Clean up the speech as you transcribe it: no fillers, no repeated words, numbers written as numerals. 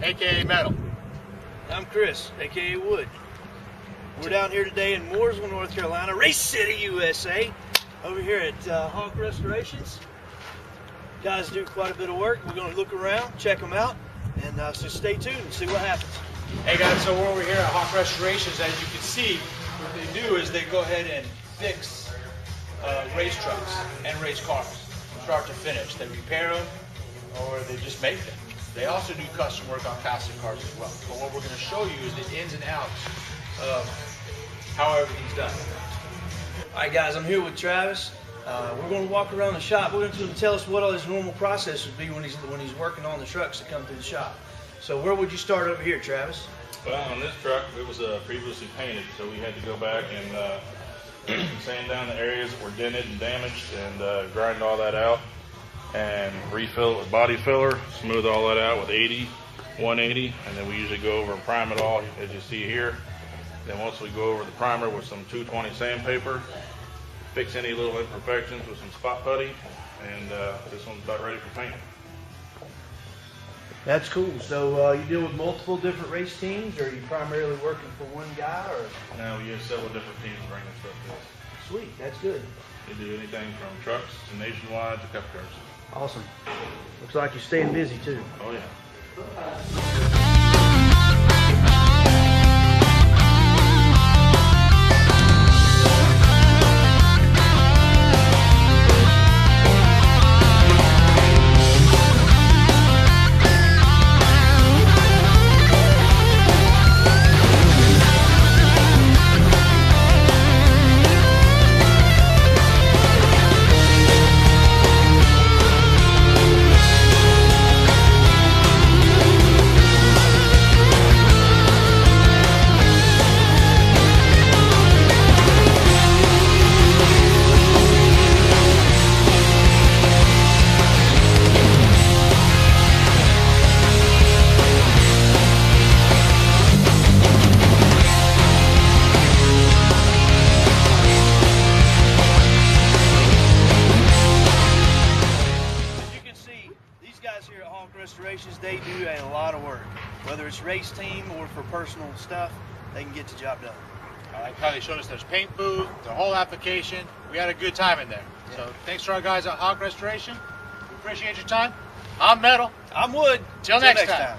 aka Metal. I'm Chris, aka Wood. We're down here today in Mooresville, North Carolina, Race City, USA. Over here at Hawk Restorations. Guys do quite a bit of work. We're going to look around, check them out, and so stay tuned and see what happens. Hey guys, so we're over here at Hawk Restorations. As you can see, what they do is they go ahead and fix race trucks and race cars from start to finish. They repair them or they just make them. They also do custom work on classic cars as well. But what we're going to show you is the ins and outs of how everything's done. All right, guys, I'm here with Travis. We're going to walk around the shop. We're going to tell us what all his normal process would be when he's working on the trucks that come through the shop. So where would you start over here, Travis? Well, on this truck, it was previously painted, so we had to go back and sand down the areas that were dented and damaged and grind all that out and refill it with body filler, smooth all that out with 80, 180, and then we usually go over and prime it all, as you see here. Then once we go over the primer with some 220 sandpaper, fix any little imperfections with some spot putty, and this one's about ready for paint. That's cool. So you deal with multiple different race teams, or are you primarily working for one guy? Or Now we have several different teams bringing stuff to us. Sweet, that's good. They do anything from trucks to nationwide to cup cars. Awesome. Looks like you're staying busy too. Oh yeah. Here at Hawk Restorations, they do a lot of work. Whether it's race team or for personal stuff, they can get the job done. I like how they showed us there's paint booth, the whole application. We had a good time in there. Yeah. So thanks to our guys at Hawk Restoration. We appreciate your time. I'm Metal. I'm Wood. Till next time.